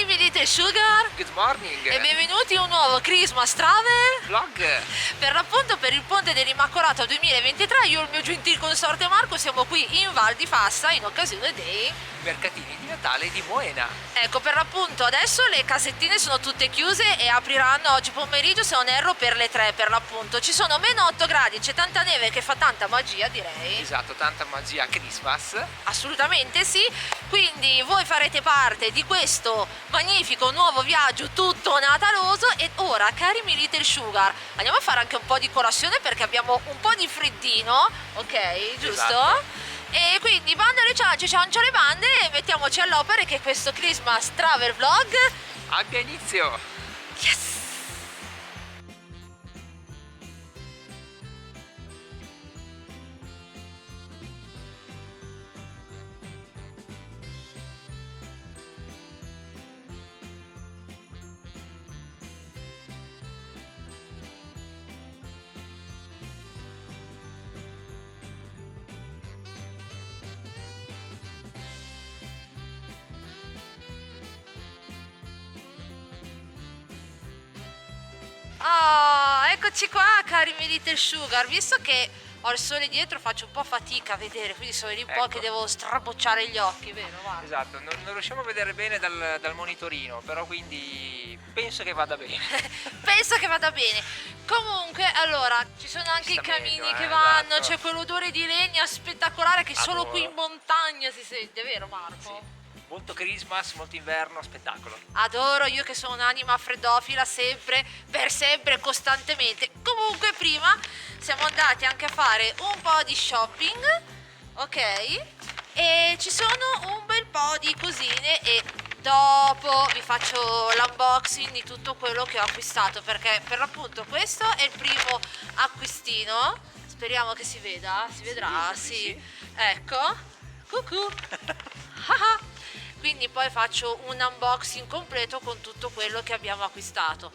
Cari miei Little Sugar, Good morning! e benvenuti a un nuovo Christmas Travel. Vlog! Per l'appunto, per il Ponte dell'Immacolata 2023, io e il mio gentil consorte Marco siamo qui in Val di Fassa in occasione dei Mercatini di Natale di Moena. Ecco, per l'appunto adesso le casettine sono tutte chiuse e apriranno oggi pomeriggio, se non erro, per le 3 per l'appunto. Ci sono meno 8 gradi, c'è tanta neve che fa tanta magia, direi. Esatto, tanta magia Christmas. Assolutamente sì, quindi voi farete parte di questo magnifico nuovo viaggio tutto nataloso. E ora, cari miei Little Sugar, andiamo a fare anche un po' di colazione perché abbiamo un po' di freddino, ok? Giusto? Esatto. E quindi bando alle ciance, ciancio alle bande e mettiamoci all'opera che questo Christmas Travel Vlog Abbia inizio! yes! Ah, eccoci qua, cari miei Little Sugar. Visto che ho il sole dietro faccio un po' fatica a vedere, quindi sono lì un po' Ecco. che devo strabocciare gli occhi, vero? Guarda. Esatto, non riusciamo a vedere bene dal monitorino, però quindi penso che vada bene. Penso che vada bene. Comunque, allora, ci sono anche i Sta camini meglio, che vanno, esatto. c'è quell'odore di legna spettacolare che solo Adoro. qui in montagna si sente, vero Marco? Sì. Molto Christmas, molto inverno, spettacolo. Adoro, io che sono un'anima freddofila sempre, per sempre, costantemente. Comunque prima siamo andati anche a fare un po' di shopping, ok? E ci sono un bel po' di cosine e dopo vi faccio l'unboxing di tutto quello che ho acquistato, perché per l'appunto questo è il primo acquistino. Speriamo che si veda, si vedrà, Sì, sì. sì. Ecco, cucù. Ah. Quindi poi faccio un unboxing completo con tutto quello che abbiamo acquistato.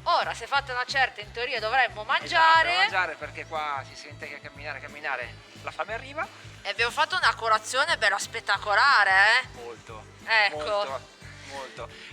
Ora, se fatta una certa, in teoria dovremmo mangiare. Esatto, mangiare perché qua si sente che a camminare, la fame arriva. E abbiamo fatto una colazione bella spettacolare, eh? Molto, Ecco. molto.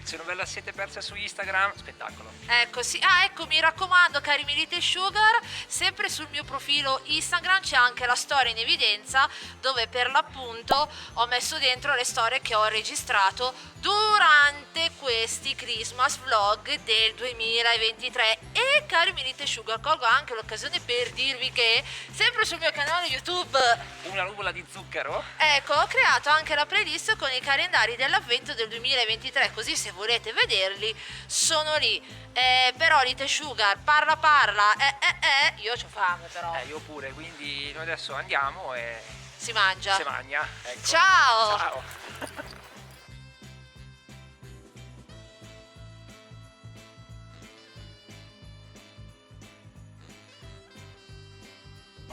C'è una bella sete persa su Instagram, spettacolo. Ecco, sì. Ah, ecco, mi raccomando, cari miei Little Sugar, sempre sul mio profilo Instagram c'è anche la storia in evidenza, dove per l'appunto ho messo dentro le storie che ho registrato durante questi Christmas vlog del 2023. E cari miei Little Sugar, colgo anche l'occasione per dirvi che sempre sul mio canale YouTube, Una nuvola di zucchero. ecco, ho creato anche la playlist con i calendari dell'avvento del 2023, così se volete vederli sono lì. Però Little Sugar, parla, io c'ho fame però. Io pure, quindi noi adesso andiamo e Si mangia. si magna. Ecco. Ciao! Ciao!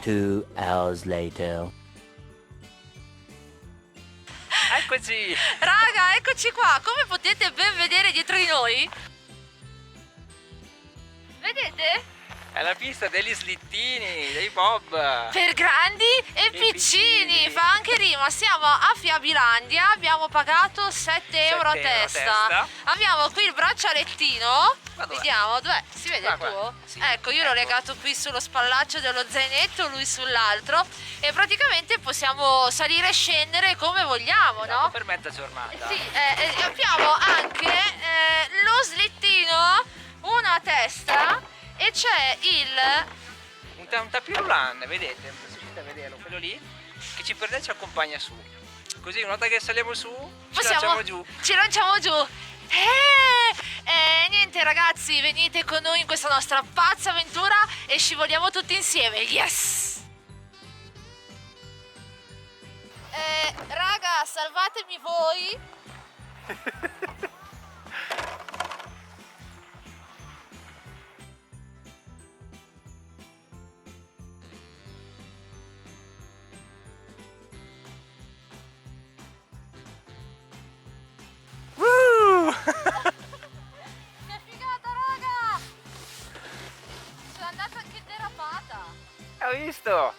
Two hours later. Eccoci! Raga, eccoci qua, come potete ben vedere dietro di noi? Vedete? È la pista degli slittini, dei bob. Per grandi e piccini, piccini. fa anche rima. Siamo a Fiabilandia, abbiamo pagato 7 euro a 7 euro a testa. testa. Abbiamo qui il braccialettino. Ma dov'è? Vediamo, dov'è? Si vede Qua, il qua. tuo? Sì, Ecco, io l'ho ecco. legato qui sullo spallaccio dello zainetto, lui sull'altro. E praticamente possiamo salire e scendere come vogliamo, Esatto, no? per mezza giornata. Sì, abbiamo anche lo slittino, una a testa, e c'è Un tapirulan, vedete? Non riuscite a vederlo, quello lì che ci prende e ci accompagna su. Così una volta che saliamo su, ci lanciamo giù. Ci lanciamo giù. Niente ragazzi, venite con noi in questa nostra pazza avventura e scivoliamo tutti insieme. Yes! Raga, salvatemi voi. Che figata, raga! Sono andata anche derapata. Hai visto?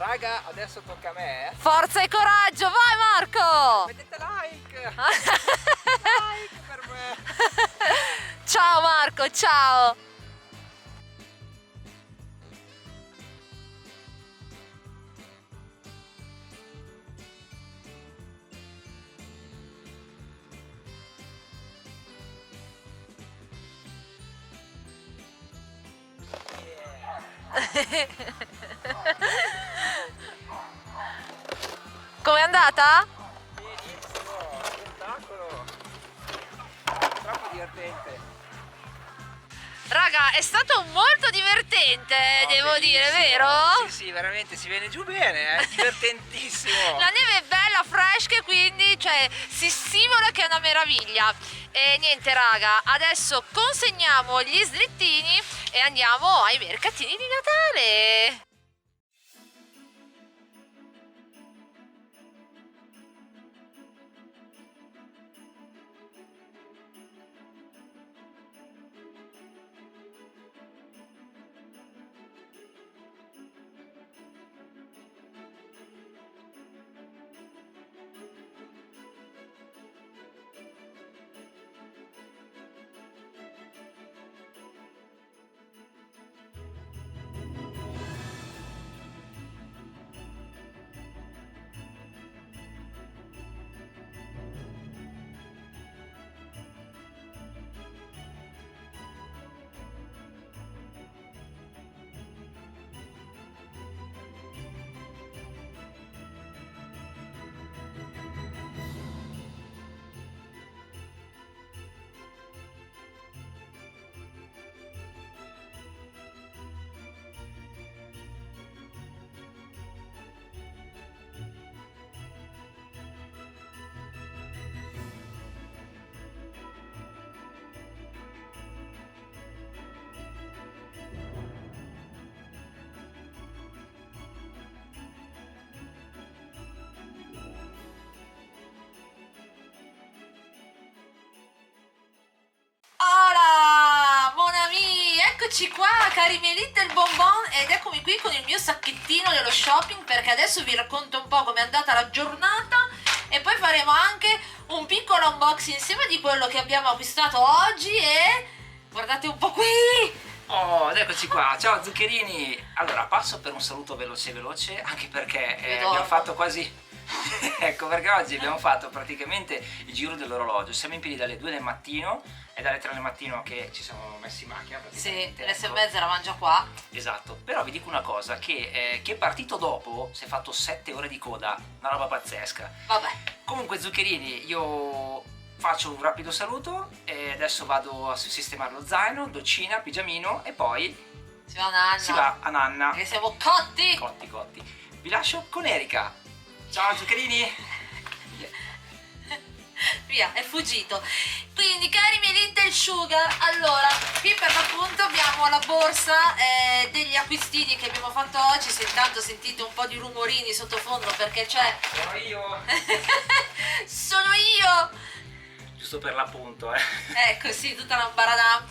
Raga, adesso tocca a me. Forza e coraggio, vai Marco! Mettete like. Like per me. Ciao Marco, ciao! Com'è andata? Benissimo, spettacolo. Troppo divertente. Raga, è stato molto divertente, No, devo dire, bellissimo. vero? Sì, sì, veramente si viene giù bene, divertentissimo. La neve è bella, fresca, quindi cioè, si scivola che è una meraviglia. E niente raga, adesso consegniamo gli slittini e andiamo ai mercatini di Natale. Hola, mon ami, eccoci qua cari miei little bonbon ed eccomi qui con il mio sacchettino dello shopping perché adesso vi racconto un po' com'è andata la giornata e poi faremo anche un piccolo unboxing insieme di quello che abbiamo acquistato oggi e guardate un po' qui! Oh, ed eccoci qua, ciao zuccherini! Allora, passo per un saluto veloce, anche perché abbiamo fatto quasi... ecco, perché oggi abbiamo fatto praticamente il giro dell'orologio, siamo in piedi dalle 2 del mattino e dalle 3 del mattino che ci siamo messi in macchina Sì, praticamente. le 6 e ecco. mezza eravamo già qua. Esatto, però vi dico una cosa, che chi è partito dopo si è fatto 7 ore di coda, una roba pazzesca. Vabbè, Comunque zuccherini, io faccio un rapido saluto e adesso vado a sistemare lo zaino, docina, pigiamino e poi si va Nanna. si va a nanna. Perché siamo cotti! Cotti. Vi lascio con Erika. Ciao zuccherini! Via, è fuggito. Quindi cari miei little sugar, allora qui per l'appunto abbiamo la borsa degli acquistini che abbiamo fatto oggi. Se intanto sentite un po' di rumorini sottofondo perché c'è Sono io! sono io. Giusto per l'appunto, Ecco, sì, tutta una baradà.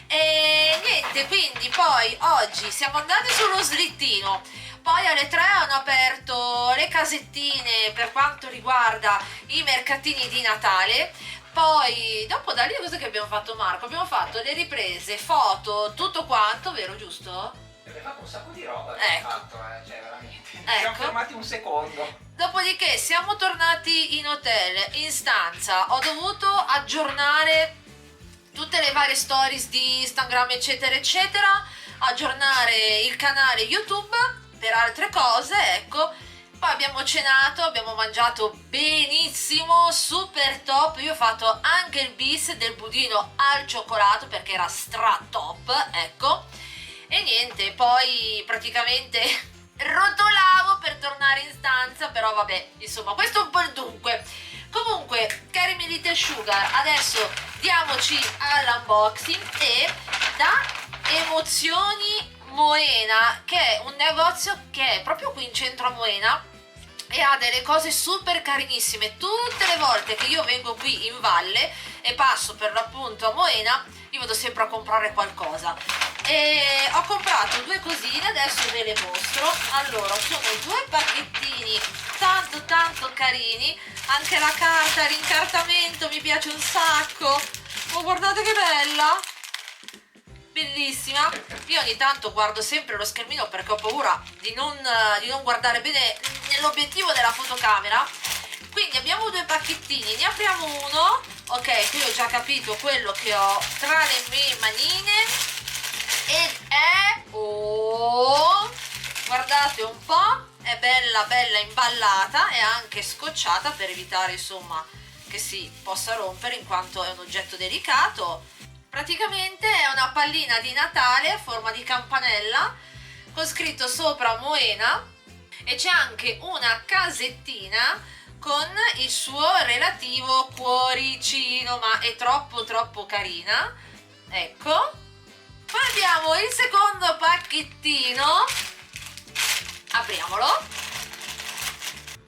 E niente, quindi poi oggi siamo andati sullo slittino. Poi alle 3 hanno aperto le casettine per quanto riguarda i mercatini di Natale. Poi dopo da lì cosa che abbiamo fatto Marco? Abbiamo fatto le riprese, foto, tutto quanto, vero giusto? Abbiamo fatto un sacco di roba, Ecco. cioè veramente. Ci Ecco. siamo fermati un secondo. Dopodiché siamo tornati in hotel, in stanza, ho dovuto aggiornare tutte le varie stories di Instagram eccetera eccetera, aggiornare il canale YouTube per altre cose, ecco. Poi abbiamo cenato, abbiamo mangiato benissimo, super top. Io ho fatto anche il bis del budino al cioccolato perché era stra top, ecco. E niente, poi praticamente rotolavo per tornare in stanza, però vabbè, insomma, questo è un po' il dunque. Comunque, cari miei little sugar, adesso diamoci all'unboxing e da Emozioni Moena, che è un negozio che è proprio qui in centro a Moena e ha delle cose super carinissime. Tutte le volte che io vengo qui in valle e passo per l'appunto a Moena, io vado sempre a comprare qualcosa. E ho comprato due cosine, adesso ve le mostro. Allora, sono due pacchettini tanto carini, anche la carta, l'incartamento mi piace un sacco. Oh, guardate che bella, bellissima. Io ogni tanto guardo sempre lo schermino perché ho paura di non guardare bene nell'obiettivo della fotocamera. Quindi abbiamo due pacchettini, ne apriamo uno. Ok, qui ho già capito quello che ho tra le mie manine ed è, oh, guardate un po', è bella imballata e anche scocciata per evitare insomma che si possa rompere in quanto è un oggetto delicato. Praticamente è una pallina di Natale a forma di campanella con scritto sopra Moena e c'è anche una casettina con il suo relativo cuoricino, ma è troppo carina. Ecco. Poi abbiamo il secondo pacchettino, apriamolo.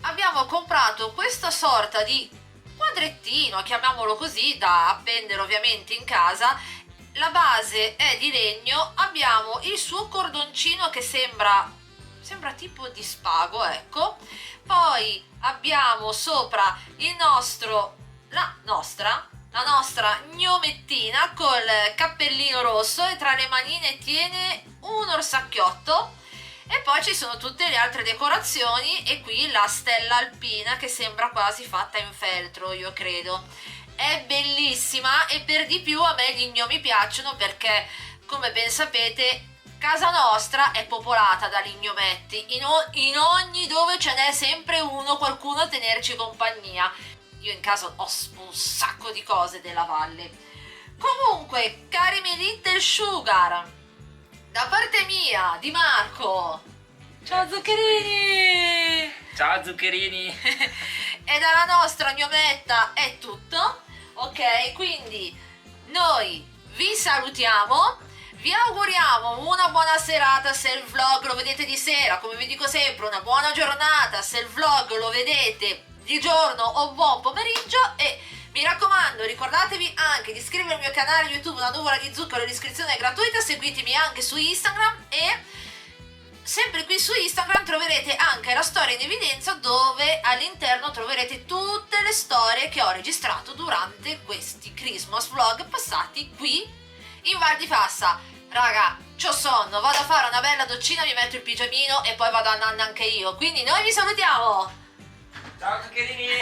Abbiamo comprato questa sorta di quadrettino, chiamiamolo così, da appendere ovviamente in casa. La base è di legno, abbiamo il suo cordoncino che sembra tipo di spago, ecco. Poi abbiamo sopra la nostra gnomettina col cappellino rosso e tra le manine tiene un orsacchiotto. E poi ci sono tutte le altre decorazioni e qui la stella alpina che sembra quasi fatta in feltro, io credo. È bellissima e per di più a me gli gnomi piacciono perché, come ben sapete, casa nostra è popolata dagli gnometti. In ogni dove ce n'è sempre qualcuno a tenerci compagnia. Io in casa ho un sacco di cose della valle. Comunque, cari miei Little Sugar, da parte mia, di Marco, ciao zuccherini! Ciao zuccherini! E dalla nostra gnometta è tutto, ok? Quindi noi vi salutiamo, vi auguriamo una buona serata se il vlog lo vedete di sera, come vi dico sempre, una buona giornata se il vlog lo vedete di giorno o buon pomeriggio e mi raccomando ricordatevi anche di iscrivervi al mio canale YouTube Una Nuvola di Zucchero, l'iscrizione è gratuita, seguitemi anche su Instagram e sempre qui su Instagram troverete anche la storia in evidenza dove all'interno troverete tutte le storie che ho registrato durante questi Christmas vlog passati qui in Val di Fassa. Raga, c'ho sonno, vado a fare una bella doccina, mi metto il pigiamino e poi vado a nanna anche io, quindi noi vi salutiamo! Ciao zuccherini!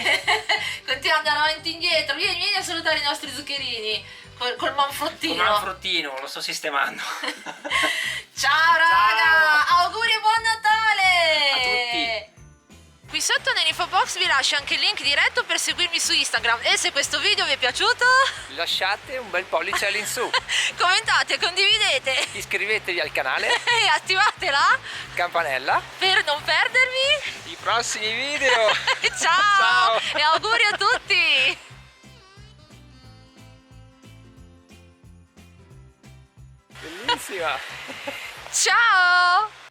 Continuiamo ad andare avanti e indietro, vieni a salutare i nostri zuccherini col manfrottino. Un manfrottino, lo sto sistemando. Ciao raga, auguri e buon Natale a tutti. Qui sotto nell'info box vi lascio anche il link diretto per seguirmi su Instagram e se questo video vi è piaciuto lasciate un bel pollice all'insù, commentate, condividete, iscrivetevi al canale e attivate la campanella per non perdervi i prossimi video. Ciao e auguri a tutti. Bellissima. Ciao.